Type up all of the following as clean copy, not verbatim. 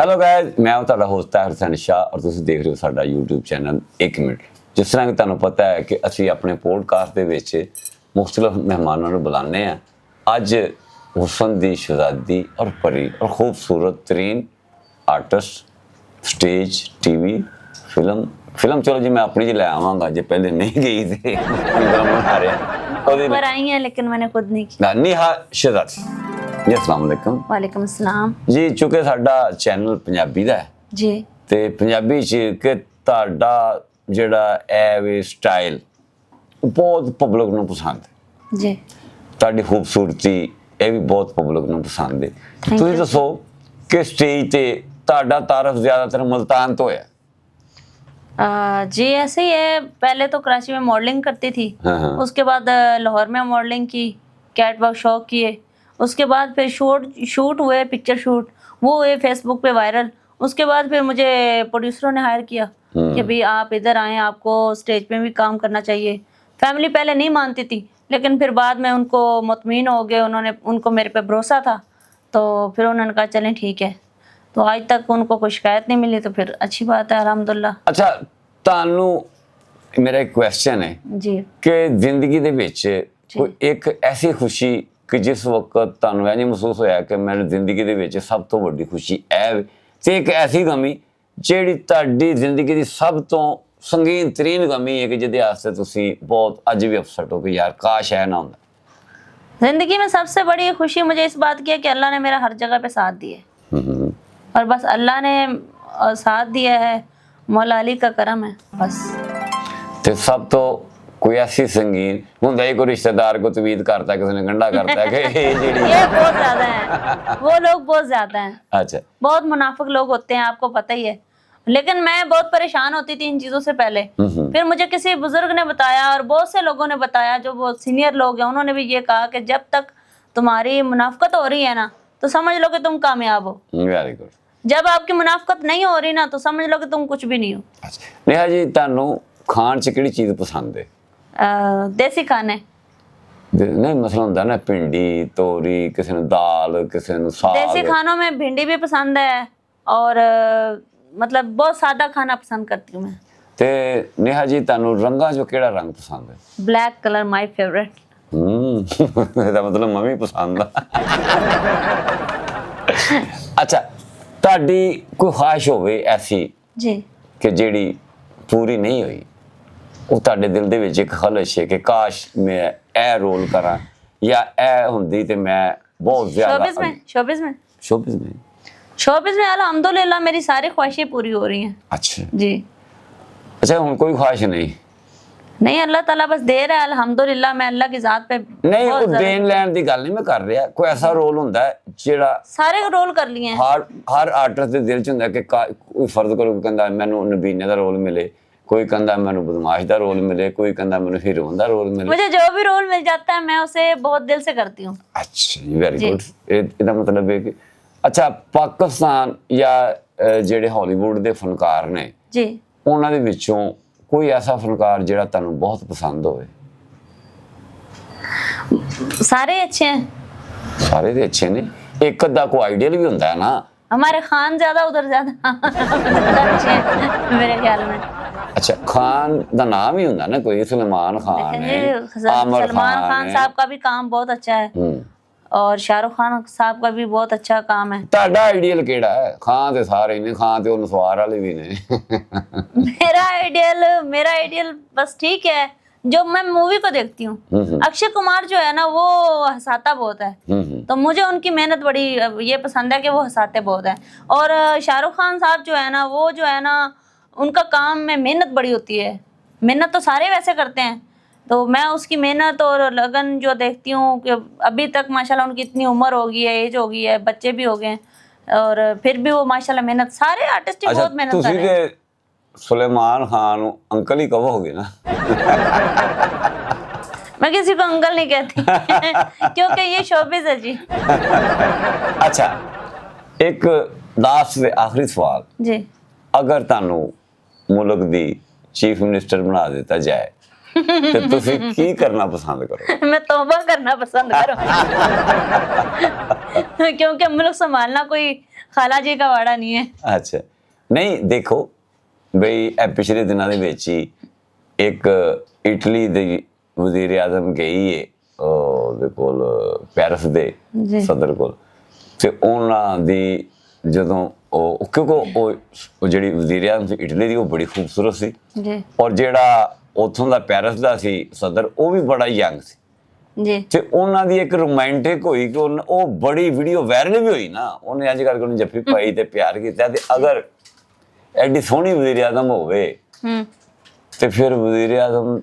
Hello guys, ਮੈਂ ਤੁਹਾਡਾ host Tahir Hussain ਸ਼ਾਹ ਔਰ ਤੁਸੀਂ ਦੇਖ ਰਹੇ ਹੋ ਸਾਡਾ YouTube ਚੈਨਲ 1 ਮਿੰਟ। ਜਿਸ ਤਰ੍ਹਾਂ ਕਿ ਤੁਹਾਨੂੰ ਪਤਾ ਹੈ ਕਿ ਅਸੀਂ ਆਪਣੇ ਪੋਡਕਾਸਟ ਦੇ ਵਿੱਚ ਮੁਖਤਲਿਫ ਮਹਿਮਾਨਾਂ ਨੂੰ ਬੁਲਾਉਂਦੇ ਹਾਂ। ਅੱਜ ਹੁਸਨ ਦੀ ਸ਼ਹਿਜ਼ਾਦੀ ਔਰ ਪਰੀ ਔਰ ਖੂਬਸੂਰਤ ਤਰੀਨ ਆਰਟਿਸਟ ਸਟੇਜ टीवी फिल्म चलो जी मैं अपनी ज ले आवांगा जे पहले नहीं गई थी फिल्म बना रहे पर आई हैं लेकिन मैंने खुद नहीं की। नेहा शहजादी जी, अस्सलाम वालेकुम। वालेकुम अस्सलाम जी। चूंकि साडा चैनल पंजाबी दा है जी ते पंजाबी च कि तुहाडा जिहड़ा है वे स्टाइल बहुत पब्लिक नूं पसंद है, जी तुहाडी खूबसूरती ये भी बहुत पब्लिक नूं पसंद है। Thank तुसीं you। दसो कि स्टेज ते तुहाडा तारफ ज्यादातर मुल्तान तो है? जी ऐसे ही है। पहले तो कराची में मॉडलिंग करती थी, हाँ। उसके बाद लाहौर में मॉडलिंग की, कैट वॉक शौक किए, उसके बाद फिर शूट हुए, पिक्चर शूट वो हुए फेसबुक पे वायरल। उसके बाद फिर मुझे प्रोड्यूसरों ने हायर किया कि भाई आप इधर आएँ, आपको स्टेज पे भी काम करना चाहिए। फैमिली पहले नहीं मानती थी, लेकिन फिर बाद में उनको मुतमईन हो गए, उनको मेरे पे भरोसा था, तो फिर उन्होंने कहा चलें ठीक है। तो आज तक उनको कोई शिकायत नहीं मिली, तो फिर अच्छी बात है अल्हम्दुलिल्लाह। अच्छा, ਤੁਹਾਨੂੰ मेरा एक क्वेश्चन है जी कि जिंदगी ਦੇ ਵਿੱਚ ਕੋਈ ਇੱਕ ਐਸੀ ਖੁਸ਼ੀ ਕਿ ਜਿਸ ਵਕਤ ਤੁਹਾਨੂੰ ਇਹ ਨਹੀਂ ਮਹਿਸੂਸ ਹੋਇਆ ਕਿ ਮੇਰੀ ਜ਼ਿੰਦਗੀ ਦੇ ਵਿੱਚ ਸਭ ਤੋਂ ਵੱਡੀ ਖੁਸ਼ੀ ਇਹ ਵੇ, ਤੇ ਇੱਕ ਐਸੀ ਗਮੀ ਜਿਹੜੀ ਤੁਹਾਡੀ ਜ਼ਿੰਦਗੀ ਦੀ ਸਭ ਤੋਂ ਸੰਗੀਨ ਤਰੀਨ ਗਮੀ ਹੈ ਕਿ ਜਿਹਦੇ ਵਾਸਤੇ ਤੁਸੀਂ ਬਹੁਤ ਅੱਜ ਵੀ ਅਫਸਟ ਹੋ ਕਿ ਯਾਰ ਕਾਸ਼ ਇਹ ਨਾ ਹੁੰਦਾ? जिंदगी में सबसे बड़ी खुशी मुझे इस बात की है कि अल्लाह ने मेरा हर जगह पे साथ दिया है, और बस अल्लाह ने साथ दिया है, मौला अली का करम है बस। ਤੇ ਸਭ ਤੋਂ ਕੋਈ ਐਸੀ ਸੰਗੀਨ ਹੁੰਦਾ ਹੀ ਕੋਈ ਰਿਸ਼ਤੇਦਾਰ को तवीद करता किसी ने गंढा करता है कि ये ਜਿਹੜੀ ये बहुत ज्यादा है, वो लोग बहुत ज्यादा हैं, अच्छा बहुत मुनाफिक लोग होते हैं, आपको पता ही है। लेकिन मैं बहुत परेशान होती थी इन चीजों से पहले। फिर मुझे किसी बुजुर्ग ने बताया और बहुत से लोगों ने बताया, जो बहुत सीनियर लोग हैं, उन्होंने भी ये कहा कि जब तक तुम्हारी मुनाफिकत हो रही है ना, तो समझ लो कि तुम कामयाब हो। Very good. जब आपकी मुनाफिकत नहीं हो रही ना, तो समझ लो कि तुम कुछ भी नहीं हो। अच्छा नेहा जी, ਤੁਹਾਨੂੰ ਖਾਣ ਚ ਕਿਹੜੀ ਚੀਜ਼ ਪਸੰਦ ਹੈ? देसी खाने। नहीं मसला ਹੁੰਦਾ ਨਾ ਭਿੰਡੀ ਤੋਰੀ, ਕਿਸੇ ਨੂੰ ਦਾਲ, ਕਿਸੇ ਨੂੰ ਸਾਗ। देसी खानों में भिंडी भी पसंद है, और मतलब बहुत सादा खाना पसंद करती हूँ मैं। ਤੇ नेहा जी, ਤੁਹਾਨੂੰ ਰੰਗਾਂ ਚੋਂ ਕਿਹੜਾ ਰੰਗ ਪਸੰਦ ਹੈ? Black colour my favourite. ਇਹਦਾ ਮਤਲਬ ਮੰਮੀ ਪਸੰਦ ਆ। ਅੱਛਾ, ਤੁਹਾਡੀ ਕੋਈ ਖਾਹਿਸ਼ ਹੋਵੇ ਐਸੀ जी ਕਿ ਜਿਹੜੀ ਪੂਰੀ ਨਹੀਂ ਹੋਈ, ਉਹ ਤੁਹਾਡੇ ਦਿਲ ਦੇ ਵਿੱਚ ਇੱਕ ਖਲਸ਼ ਹੈ ਕਿ ਕਾਸ਼ ਮੈਂ ਇਹ ਰੋਲ ਕਰਾਂ ਜਾਂ ਇਹ ਹੁੰਦੀ ਤੇ ਮੈਂ ਬਹੁਤ ਜ਼ਿਆਦਾ शोबिस में अल्हम्दुलिल्लाह मेरी सारी ख्वाहिशें पूरी हो रही हैं। अच्छा जी अच्छा, ਹੁਣ ਕੋਈ ਖਾਹਿਸ਼ ਨਹੀਂ? नहीं, अल्लाह ताला बस दे रहा है अल्हम्दुलिल्लाह। मैं अल्लाह की जात पे ਨਹੀਂ, बहुत ਉਹ ज़्यादा- ਦੇਣ ਲੈਣ ਦੀ ਗੱਲ ਨਹੀਂ ਮੈਂ ਕਰ ਰਿਹਾ। ਕੋਈ ਐਸਾ ਰੋਲ ਹੁੰਦਾ ਹੈ ਜਿਹੜਾ सारे रोल कर लिए हैं। ਹਰ ਆਰਟਿਸਟ ਦੇ ਦਿਲ 'ਚ ਹੁੰਦਾ ਕਿ ਕੋਈ ਫਰਜ਼ ਕਰੋ, ਕੋਈ ਕਹਿੰਦਾ ਮੈਨੂੰ ਨਬੀਨੇ ਦਾ ਰੋਲ ਮਿਲੇ, ਕੋਈ ਕਹਿੰਦਾ ਮੈਨੂੰ ਬਦਮਾਸ਼ ਦਾ ਰੋਲ ਮਿਲੇ, ਕੋਈ ਕਹਿੰਦਾ ਮੈਨੂੰ ਹੀਰੋਇਨ ਦਾ ਰੋਲ ਮਿਲੇ। मुझे जो भी रोल मिल जाता है मैं उसे बहुत दिल से करती हूँ। ਅੱਛਾ ਜੀ, ਵੈਰੀ ਗੁੱਡ। ਇਹਦਾ ਮਤਲਬ ਹੈ ਕਿ ਅੱਛਾ, ਪਾਕਿਸਤਾਨ ਜਾਂ ਜਿਹੜੇ ਹਾਲੀਵੁੱਡ ਦੇ ਫਨਕਾਰ ਨੇ, जी ਉਹਨਾਂ ਦੇ ਵਿੱਚੋਂ ਕੋਈ ਐਸਾ ਫਨਕਾਰ ਜਿਹੜਾ ਤੁਹਾਨੂੰ ਬਹੁਤ ਪਸੰਦ ਹੋਵੇ? सारे अच्छे हैं। ਸਾਰੇ ਦੇ ਅੱਛੇ ਨੇ, ਇੱਕ ਅੱਧਾ ਕੋਈ ਆਈਡੀਅਲ ਵੀ ਹੁੰਦਾ ਹੈ ਨਾ। हमारे खान ज्यादा उधर ज्यादा अच्छे हैं मेरे ख्याल में। अच्छा, खान ਦਾ ਨਾਮ ही ਹੁੰਦਾ ना, कोई सलमान खान है, आमिर सलमान खान है। साहब का भी काम बहुत अच्छा है, और शाहरुख खान साहब का भी बहुत अच्छा काम है। ਤੁਹਾਡਾ ਆਈਡੀਅਲ ਕਿਹੜਾ ਹੈ? ਖਾਨ ਤੇ ਸਾਰੇ ਨੇ, ਖਾਨ ਤੇ ਉਹ ਨਸਵਾਰ ਵਾਲੇ ਵੀ ਨੇ। मेरा आइडियल बस ठीक है, जो मैं मूवी को देखती हूँ। अक्षय कुमार जो है ना, वो हंसाता बहुत है, तो मुझे उनकी मेहनत बड़ी ये पसंद है कि वो हंसाते बहुत है। और शाहरुख खान साहब जो है ना, वो जो है ना, उनका काम में मेहनत बड़ी होती है। मेहनत तो सारे वैसे करते हैं, तो मैं उसकी मेहनत और लगन जो देखती हूँ कि अभी तक माशाल्लाह उनकी इतनी उम्र हो गई है, एज हो गई है, बच्चे भी हो गए हैं, और फिर भी वो माशाल्लाह मेहनत, सारे आर्टिस्ट ही बहुत मेहनत कर रहे हैं। सुलेमान खान ਨੂੰ ਅੰਕਲ ਹੀ ਕਹੋਗੇ ਨਾ? मैं किसी को अंकल नहीं कहती क्योंकि ये शोबिस है जी। अच्छा, एक लास्ट ਤੇ ਆਖਰੀ ਸਵਾਲ जी ਅਗਰ ਤੁਹਾਨੂੰ ਮੁਲਕ ਦੀ ਚੀਫ ਮਿਨਿਸਟਰ ਬਣਾ ਦਿੱਤਾ ਜਾਏ ਤੇ ਤੁਸੀਂ ਕੀ ਕਰਨਾ ਪਸੰਦ ਕਰੋ? मैं तौबा करना पसंद करूँ क्योंकि मुल्क संभालना कोई खाला जी का वाड़ा नहीं है। ਅੱਛਾ ਨਹੀਂ ਦੇਖੋ ਬਈ ਇਹ ਪਿਛਲੇ ਦਿਨਾਂ ਦੇ ਵਿੱਚ ਹੀ ਇੱਕ ਇਟਲੀ ਦੀ ਵਜ਼ੀਰ ਆਜ਼ਮ ਗਈ ਏ ਉਹਦੇ ਕੋਲ ਪੈਰਿਸ ਦੇ ਜੀ। ਸਦਰ ਕੋਲ ਤੇ ਉਹਨਾਂ ਦੀ ਜਦੋਂ ਉਹ ਕਿਉਂਕਿ ਉਹ ਜਿਹੜੀ ਵਜ਼ੀਰ ਆਜ਼ਮ ਸੀ ਇਟਲੀ ਦੀ ਉਹ ਬੜੀ ਖੂਬਸੂਰਤ ਸੀ जी ਔਰ ਜਿਹੜਾ ਉੱਥੋਂ ਦਾ ਪੈਰਿਸ ਦਾ ਸੀ ਸਦਰ ਉਹ ਵੀ ਬੜਾ ਯੰਗ ਸੀ जी ਤੇ ਉਹਨਾਂ ਦੀ ਇੱਕ ਰੋਮਾਂਟਿਕ ਹੋਈ ਕਿ ਉਹ ਬੜੀ ਵੀਡੀਓ ਵਾਇਰਲ ਵੀ ਹੋਈ ਨਾ ਉਹਨੇ ਅੱਜ ਕਰਕੇ ਉਹਨੂੰ ਜੱਫੀ ਪਾਈ ਤੇ ਪਿਆਰ ਕੀਤਾ ਤੇ ਅਗਰ ਐਡੀ ਸੋਹਣੀ ਵਜ਼ੀਰ ਆਜ਼ਮ ਹੋਵੇ ਤੇ ਫਿਰ ਵਜ਼ੀਰ ਆਜ਼ਮ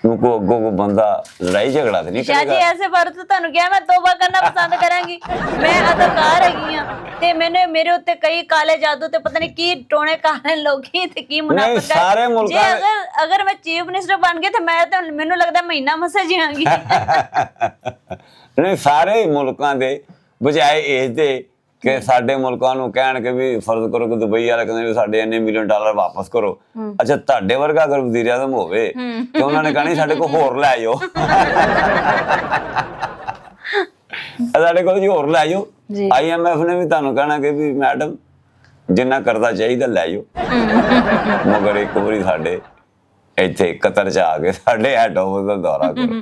ਨੂੰ ਕੋ ਅੱਗੋਂ ਬੰਦਾ ਲੜਾਈ ਝਗੜਾ ਤੇ ਨਹੀਂ शाह जी ਕਰੇਗਾ ऐसे पर तो ਤੁਹਾਨੂੰ ਕਿਹਾ ਮੈਂ ਤੋਬਾ ਕਰਨਾ ਪਸੰਦ ਕਰਾਂਗੀ ਮੈਂ ਅਦਾਕਾਰ ਹੈਗੀ ਆ ਤੇ ਮੇਰੇ ਉੱਤੇ ਕਈ ਕਾਲੇ ਜਾਦੂ ਤੇ ਪਤਾ ਨਹੀਂ ਕੀ ਟੋਣੇ ਕਾਲੇ ਲੋਕੀ ਤੇ ਕੀ ਮੁਨਾਫਿਕ ਸਾਰੇ ਮੁਲਕਾਂ ਜੇ ਅਗਰ ਮੈਂ ਚੀਫ ਮਿਨਿਸਟਰ ਬਣ ਗਈ ਤੇ ਮੈਂ ਤਾਂ ਮੈਨੂੰ ਲੱਗਦਾ ਮਹੀਨਾ ਮਸੇ ਜਿਆਂਗੀ ਨਹੀਂ ਸਾਰੇ ਮੁਲਕਾਂ ਦੇ ਬਜਾਏ ਇਸ ਦੇ ਕਿ ਸਾਡੇ ਮੁਲਕਾਂ ਨੂੰ ਕਹਿਣ ਕਿ ਵੀ ਫਰਜ਼ ਕਰੋ ਕਿ ਦੁਬਈ ਵਾਲੇ ਕਹਿੰਦੇ ਵੀ ਸਾਡੇ ਇੰਨੇ ਮਿਲੀਅਨ ਡਾਲਰ ਵਾਪਸ ਕਰੋ ਅੱਛਾ ਤੁਹਾਡੇ ਵਰਗਾ ਅਗਰ ਵਜ਼ੀਰ ਆਜ਼ਮ ਹੋਵੇ ਤੇ ਉਹਨਾਂ ਨੇ ਕਹਣੀ ਸਾਡੇ ਕੋਲ ਹੋਰ ਲੈ ਜਾਓ ਸਾਡੇ ਕੋਲ ਜੀ ਹੋਰ ਲੈ ਜਾਓ IMF ਨੇ ਵੀ ਤੁਹਾਨੂੰ ਕਹਿਣਾ ਕਿ ਵੀ ਮੈਡਮ ਜਿੰਨਾ ਕਰਜ਼ਾ ਚਾਹੀਦਾ ਲੈ ਜਾਓ ਮਗਰ ਇੱਕ ਵਾਰੀ ਸਾਡੇ ਇੱਥੇ ਕਤਰ ਚ ਆ ਕੇ ਸਾਡੇ ਹੈਡ ਆਫਿਸ ਦਾ ਦੌਰਾ ਕਰੋ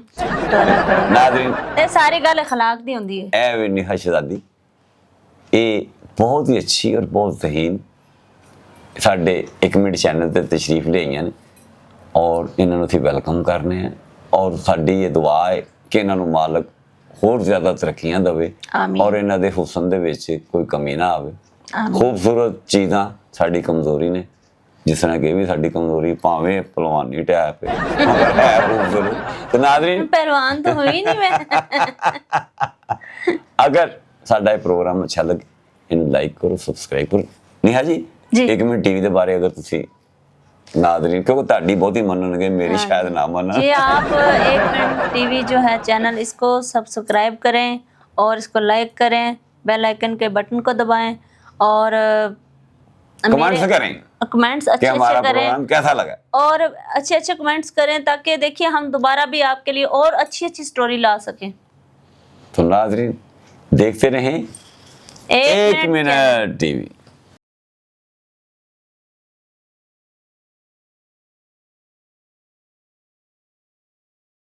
ਨਾਜ਼ਰੀਨ ਇਹ ਸਾਰੀ ਗੱਲ اخلاق ਦੀ ਹੁੰਦੀ ਹੈ ਇਹ ਵੀ ਨਹੀਂ ਹਸ਼ਦਾਦੀ ਇਹ ਬਹੁਤ ਹੀ ਅੱਛੀ ਔਰ ਬਹੁਤ ਜ਼ਹੀਨ ਸਾਡੇ 1 ਮਿੰਟ ਚੈਨਲ ਤੇ ਤਸ਼ਰੀਫ ਲਿਆਈਆਂ ਨੇ ਔਰ ਇਹਨਾਂ ਨੂੰ ਅਸੀਂ ਵੈਲਕਮ ਕਰਨੇ ਆ ਔਰ ਸਾਡੀ ਇਹ ਦੁਆ ਹੈ ਕਿ ਇਹਨਾਂ ਨੂੰ ਮਾਲਕ ਹੋਰ ਜ਼ਿਆਦਾ ਤਰੱਕੀਆਂ ਦੇਵੇ ਔਰ ਇਹਨਾਂ ਦੇ ਹੁਸਨ ਦੇ ਵਿੱਚ ਕੋਈ ਕਮੀ ਨਾ ਆਵੇ ਖੂਬਸੂਰਤ ਚੀਜ਼ਾਂ ਸਾਡੀ ਕਮਜ਼ੋਰੀ ਨੇ ਜਿਸ ਤਰ੍ਹਾਂ ਕਿ ਇਹ ਵੀ ਸਾਡੀ ਕਮਜ਼ੋਰੀ ਭਾਵੇਂ ਪਹਿਲਵਾਨੀ ਟੈਪ ਹੈ ਮਗਰ ਹੈ ਖੂਬਸੂਰਤ ਤੇ ਨਾਜ਼ਰੀਨ ਪਹਿਲਵਾਨ ਤਾਂ ਹੋਈ ਨਹੀਂ ਮੈਂ ਅਗਰ ਸਾਡਾ ਇਹ ਪ੍ਰੋਗਰਾਮ ਅੱਛਾ ਲੱਗੇ ਇਹਨੂੰ ਲਾਈਕ ਕਰੋ ਸਬਸਕ੍ਰਾइब ਕਰੋ नेहा जी 1 मिनट टीवी के बारे अगर तुसी नाज़रीन क्योंकि ताड़ी बहुत ही मनणगे मेरी शायद ना मनन जी आप 1 मिनट टीवी जो है चैनल इसको सब्सक्राइब करें और इसको लाइक करें बेल आइकन के बटन को दबाएं और कमेंट्स करें कमेंट्स अच्छे हमारा करें प्रोग्राम कैसा लगा और अच्छे कमेंट्स करें ताकि देखिए हम दोबारा भी आपके लिए और अच्छी स्टोरी ला सकें तो नाज़रीन देखते रहें 1 मिनट टीवी।